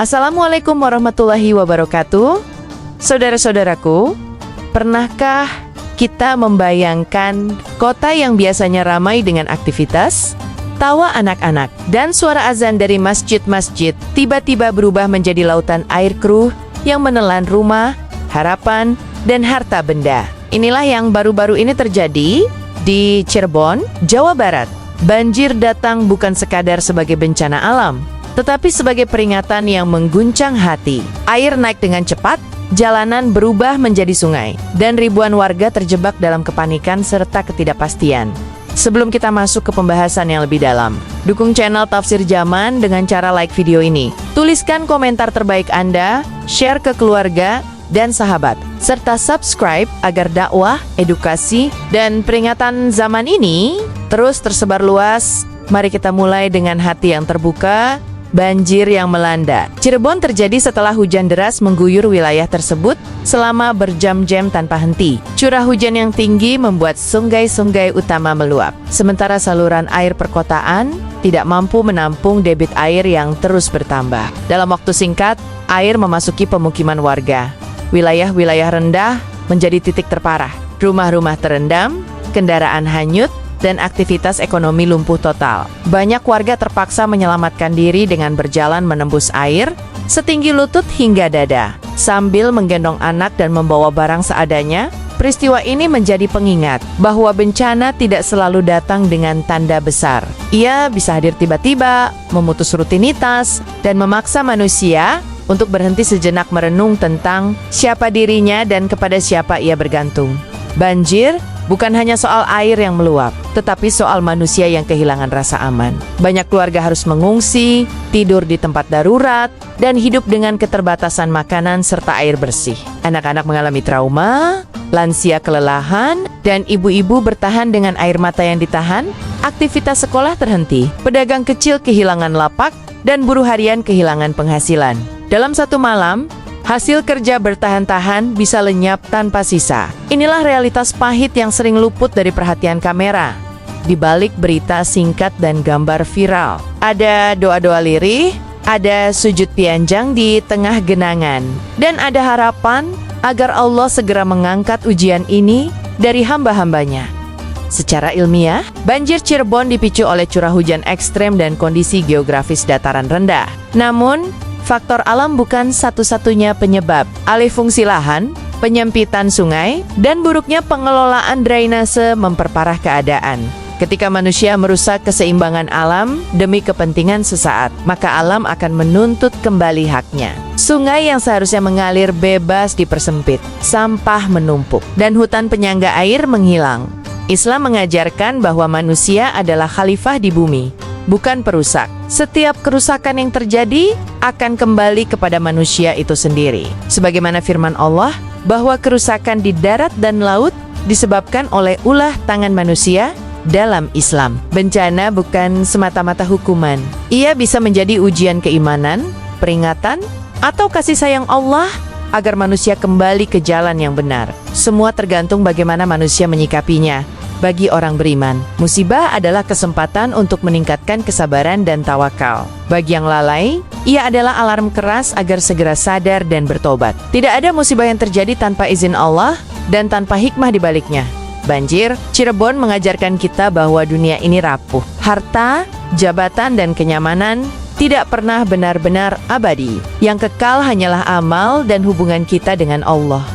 Assalamualaikum warahmatullahi wabarakatuh. Saudara-saudaraku, pernahkah kita membayangkan kota yang biasanya ramai dengan aktivitas, tawa anak-anak, dan suara azan dari masjid-masjid tiba-tiba berubah menjadi lautan air keruh yang menelan rumah, harapan, dan harta benda? Inilah yang baru-baru ini terjadi di Cirebon, Jawa Barat. Banjir datang bukan sekadar sebagai bencana alam, tetapi sebagai peringatan yang mengguncang hati. Air naik dengan cepat, jalanan berubah menjadi sungai, dan ribuan warga terjebak dalam kepanikan serta ketidakpastian. Sebelum kita masuk ke pembahasan yang lebih dalam, dukung channel Tafsir Zaman dengan cara like video ini. Tuliskan komentar terbaik Anda, share ke keluarga dan sahabat, serta subscribe agar dakwah, edukasi, dan peringatan zaman ini terus tersebar luas. Mari kita mulai dengan hati yang terbuka. Banjir yang melanda Cirebon terjadi setelah hujan deras mengguyur wilayah tersebut selama berjam-jam tanpa henti. Curah hujan yang tinggi membuat sungai-sungai utama meluap, sementara saluran air perkotaan tidak mampu menampung debit air yang terus bertambah. Dalam waktu singkat, air memasuki pemukiman warga. Wilayah-wilayah rendah menjadi titik terparah. Rumah-rumah terendam, kendaraan hanyut, dan aktivitas ekonomi lumpuh total. Banyak warga terpaksa menyelamatkan diri dengan berjalan menembus air setinggi lutut hingga dada. Sambil menggendong anak dan membawa barang seadanya, peristiwa ini menjadi pengingat bahwa bencana tidak selalu datang dengan tanda besar. Ia bisa hadir tiba-tiba, memutus rutinitas, dan memaksa manusia untuk berhenti sejenak merenung tentang siapa dirinya dan kepada siapa ia bergantung. Banjir bukan hanya soal air yang meluap, tetapi soal manusia yang kehilangan rasa aman. Banyak keluarga harus mengungsi, tidur di tempat darurat, dan hidup dengan keterbatasan makanan serta air bersih. Anak-anak mengalami trauma, lansia kelelahan, dan ibu-ibu bertahan dengan air mata yang ditahan. Aktivitas sekolah terhenti, pedagang kecil kehilangan lapak, dan buruh harian kehilangan penghasilan. Dalam satu malam, hasil kerja bertahan-tahan bisa lenyap tanpa sisa. Inilah realitas pahit yang sering luput dari perhatian kamera. Di balik berita singkat dan gambar viral, ada doa-doa lirih, ada sujud pianjang di tengah genangan, dan ada harapan agar Allah segera mengangkat ujian ini dari hamba-hambanya. Secara ilmiah, banjir Cirebon dipicu oleh curah hujan ekstrem dan kondisi geografis dataran rendah. Namun, faktor alam bukan satu-satunya penyebab. Alih fungsi lahan, penyempitan sungai, dan buruknya pengelolaan drainase memperparah keadaan. Ketika manusia merusak keseimbangan alam demi kepentingan sesaat, maka alam akan menuntut kembali haknya. Sungai yang seharusnya mengalir bebas dipersempit, sampah menumpuk, dan hutan penyangga air menghilang. Islam mengajarkan bahwa manusia adalah khalifah di bumi, bukan perusak. Setiap kerusakan yang terjadi akan kembali kepada manusia itu sendiri. Sebagaimana firman Allah, bahwa kerusakan di darat dan laut disebabkan oleh ulah tangan manusia dalam Islam. Bencana bukan semata-mata hukuman. Ia bisa menjadi ujian keimanan, peringatan, atau kasih sayang Allah agar manusia kembali ke jalan yang benar. Semua tergantung bagaimana manusia menyikapinya. Bagi orang beriman, musibah adalah kesempatan untuk meningkatkan kesabaran dan tawakal. Bagi yang lalai, ia adalah alarm keras agar segera sadar dan bertobat. Tidak ada musibah yang terjadi tanpa izin Allah dan tanpa hikmah di baliknya. Banjir Cirebon mengajarkan kita bahwa dunia ini rapuh. Harta, jabatan, dan kenyamanan tidak pernah benar-benar abadi. Yang kekal hanyalah amal dan hubungan kita dengan Allah.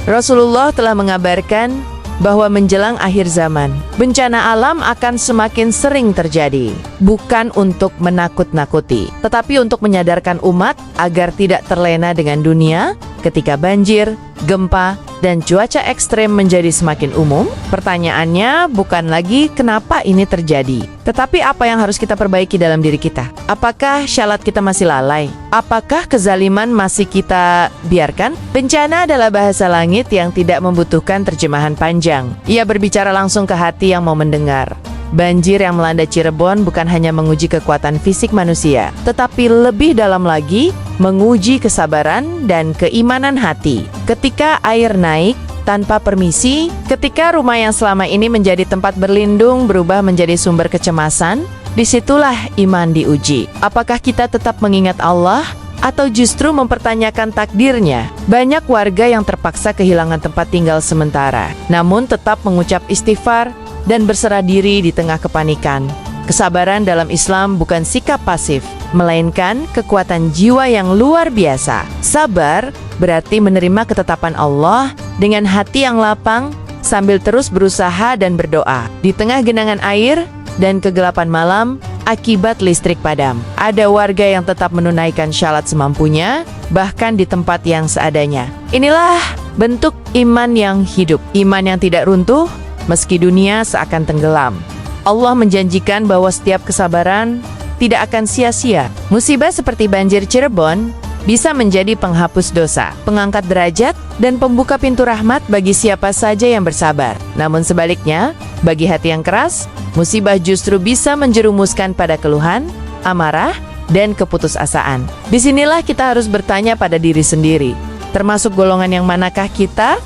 Rasulullah telah mengabarkan bahwa menjelang akhir zaman, bencana alam akan semakin sering terjadi. Bukan untuk menakut-nakuti, tetapi untuk menyadarkan umat agar tidak terlena dengan dunia. Ketika banjir, gempa, dan cuaca ekstrem menjadi semakin umum, pertanyaannya bukan lagi kenapa ini terjadi, tetapi apa yang harus kita perbaiki dalam diri kita. Apakah syalat kita masih lalai? Apakah kezaliman masih kita biarkan? Bencana adalah bahasa langit yang tidak membutuhkan terjemahan panjang. Ia berbicara langsung ke hati yang mau mendengar. Banjir yang melanda Cirebon bukan hanya menguji kekuatan fisik manusia, tetapi lebih dalam lagi, menguji kesabaran dan keimanan hati. Ketika air naik tanpa permisi, ketika rumah yang selama ini menjadi tempat berlindung berubah menjadi sumber kecemasan, disitulah iman diuji. Apakah kita tetap mengingat Allah atau justru mempertanyakan takdirnya. Banyak warga yang terpaksa kehilangan tempat tinggal sementara, namun tetap mengucap istighfar dan berserah diri di tengah kepanikan. Kesabaran dalam Islam bukan sikap pasif, melainkan kekuatan jiwa yang luar biasa. Sabar berarti menerima ketetapan Allah dengan hati yang lapang sambil terus berusaha dan berdoa. Di tengah genangan air dan kegelapan malam, akibat listrik padam, ada warga yang tetap menunaikan syalat semampunya, bahkan di tempat yang seadanya. Inilah bentuk iman yang hidup, iman yang tidak runtuh meski dunia seakan tenggelam. Allah menjanjikan bahwa setiap kesabaran tidak akan sia-sia. Musibah seperti banjir Cirebon bisa menjadi penghapus dosa, pengangkat derajat, dan pembuka pintu rahmat bagi siapa saja yang bersabar. Namun sebaliknya, bagi hati yang keras, musibah justru bisa menjerumuskan pada keluhan, amarah, dan keputusasaan. Disinilah kita harus bertanya pada diri sendiri, termasuk golongan yang manakah kita?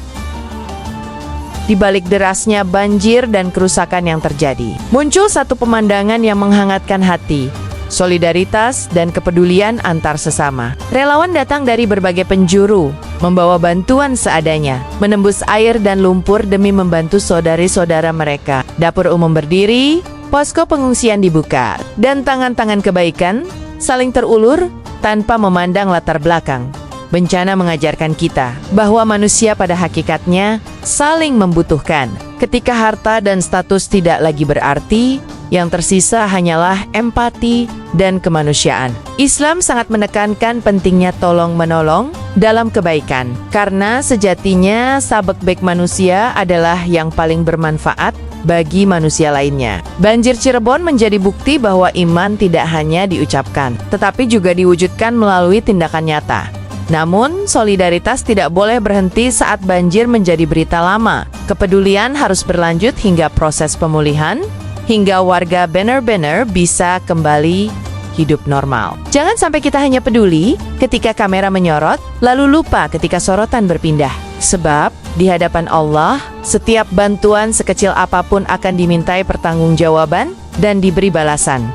Di balik derasnya banjir dan kerusakan yang terjadi, muncul satu pemandangan yang menghangatkan hati: solidaritas dan kepedulian antar sesama. Relawan datang dari berbagai penjuru, membawa bantuan seadanya, menembus air dan lumpur demi membantu saudari-saudara mereka. Dapur umum berdiri, posko pengungsian dibuka, dan tangan-tangan kebaikan saling terulur tanpa memandang latar belakang. Bencana mengajarkan kita bahwa manusia pada hakikatnya saling membutuhkan. Ketika harta dan status tidak lagi berarti, yang tersisa hanyalah empati dan kemanusiaan. Islam sangat menekankan pentingnya tolong-menolong dalam kebaikan, karena sejatinya sabek manusia adalah yang paling bermanfaat bagi manusia lainnya. Banjir Cirebon menjadi bukti bahwa iman tidak hanya diucapkan, tetapi juga diwujudkan melalui tindakan nyata. Namun, solidaritas tidak boleh berhenti saat banjir menjadi berita lama. Kepedulian harus berlanjut hingga proses pemulihan, hingga warga benar-benar bisa kembali hidup normal. Jangan sampai kita hanya peduli ketika kamera menyorot, lalu lupa ketika sorotan berpindah. Sebab, di hadapan Allah, setiap bantuan sekecil apapun akan dimintai pertanggungjawaban dan diberi balasan.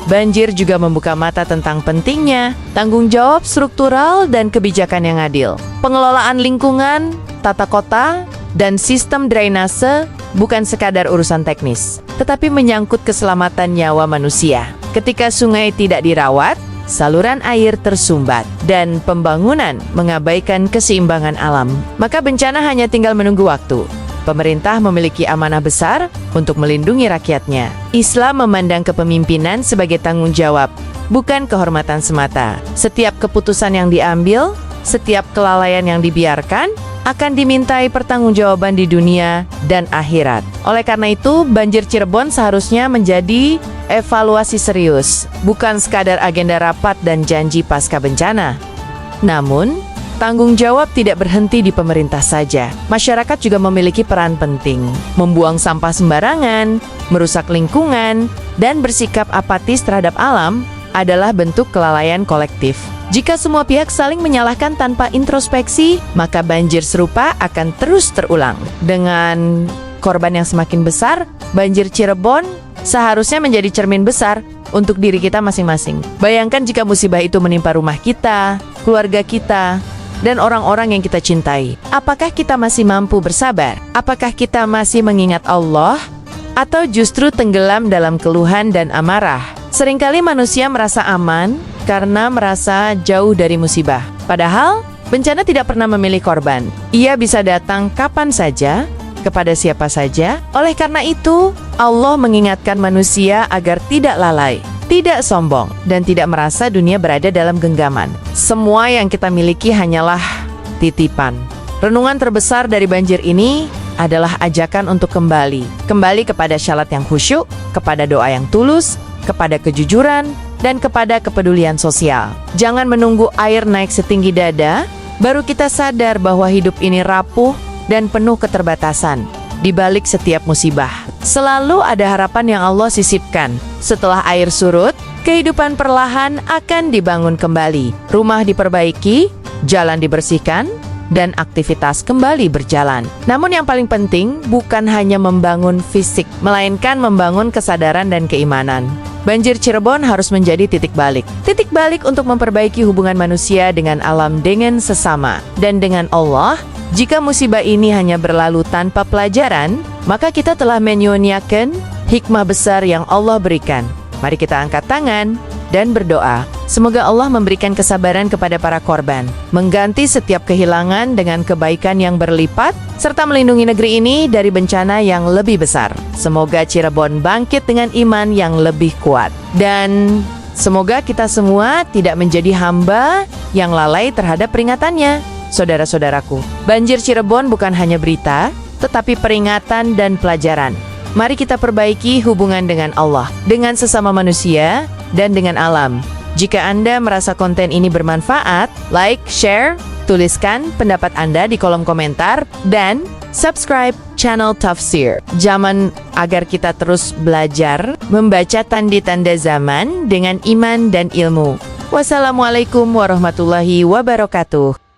Banjir juga membuka mata tentang pentingnya tanggung jawab struktural dan kebijakan yang adil. Pengelolaan lingkungan, tata kota, dan sistem drainase bukan sekadar urusan teknis, tetapi menyangkut keselamatan nyawa manusia. Ketika sungai tidak dirawat, saluran air tersumbat, dan pembangunan mengabaikan keseimbangan alam, maka bencana hanya tinggal menunggu waktu. Pemerintah memiliki amanah besar untuk melindungi rakyatnya. Islam memandang kepemimpinan sebagai tanggung jawab, bukan kehormatan semata. Setiap keputusan yang diambil, setiap kelalaian yang dibiarkan, akan dimintai pertanggungjawaban di dunia dan akhirat. Oleh karena itu, banjir Cirebon seharusnya menjadi evaluasi serius, bukan sekadar agenda rapat dan janji pasca bencana. Namun, tanggung jawab tidak berhenti di pemerintah saja. Masyarakat juga memiliki peran penting. Membuang sampah sembarangan, merusak lingkungan, dan bersikap apatis terhadap alam adalah bentuk kelalaian kolektif. Jika semua pihak saling menyalahkan tanpa introspeksi, maka banjir serupa akan terus terulang. Dengan korban yang semakin besar, banjir Cirebon seharusnya menjadi cermin besar untuk diri kita masing-masing. Bayangkan jika musibah itu menimpa rumah kita, keluarga kita, dan orang-orang yang kita cintai. Apakah kita masih mampu bersabar? Apakah kita masih mengingat Allah? Atau justru tenggelam dalam keluhan dan amarah? Seringkali manusia merasa aman karena merasa jauh dari musibah. Padahal, bencana tidak pernah memilih korban. Ia bisa datang kapan saja, kepada siapa saja. Oleh karena itu, Allah mengingatkan manusia agar tidak lalai, tidak sombong, dan tidak merasa dunia berada dalam genggaman. Semua yang kita miliki hanyalah titipan. Renungan terbesar dari banjir ini adalah ajakan untuk kembali kepada syalat yang khusyuk, kepada doa yang tulus, kepada kejujuran, dan kepada kepedulian sosial. Jangan menunggu air naik setinggi dada, baru kita sadar bahwa hidup ini rapuh dan penuh keterbatasan. Di balik setiap musibah, selalu ada harapan yang Allah sisipkan. Setelah air surut, kehidupan perlahan akan dibangun kembali. Rumah diperbaiki, jalan dibersihkan, dan aktivitas kembali berjalan. Namun yang paling penting bukan hanya membangun fisik, melainkan membangun kesadaran dan keimanan. banjir Cirebon harus menjadi titik balik. Titik balik untuk memperbaiki hubungan manusia dengan alam, dengan sesama, dan dengan Allah. Jika musibah ini hanya berlalu tanpa pelajaran, maka kita telah menyia-nyiakan hikmah besar yang Allah berikan. Mari kita angkat tangan dan berdoa. Semoga Allah memberikan kesabaran kepada para korban, mengganti setiap kehilangan dengan kebaikan yang berlipat, serta melindungi negeri ini dari bencana yang lebih besar. Semoga Cirebon bangkit dengan iman yang lebih kuat. Dan semoga kita semua tidak menjadi hamba yang lalai terhadap peringatannya. Saudara-saudaraku, banjir Cirebon bukan hanya berita, tetapi peringatan dan pelajaran. Mari kita perbaiki hubungan dengan Allah, dengan sesama manusia, dan dengan alam. Jika Anda merasa konten ini bermanfaat, like, share, tuliskan pendapat Anda di kolom komentar, dan subscribe channel Tafsir Zaman agar kita terus belajar membaca tanda-tanda zaman dengan iman dan ilmu. Wassalamualaikum warahmatullahi wabarakatuh.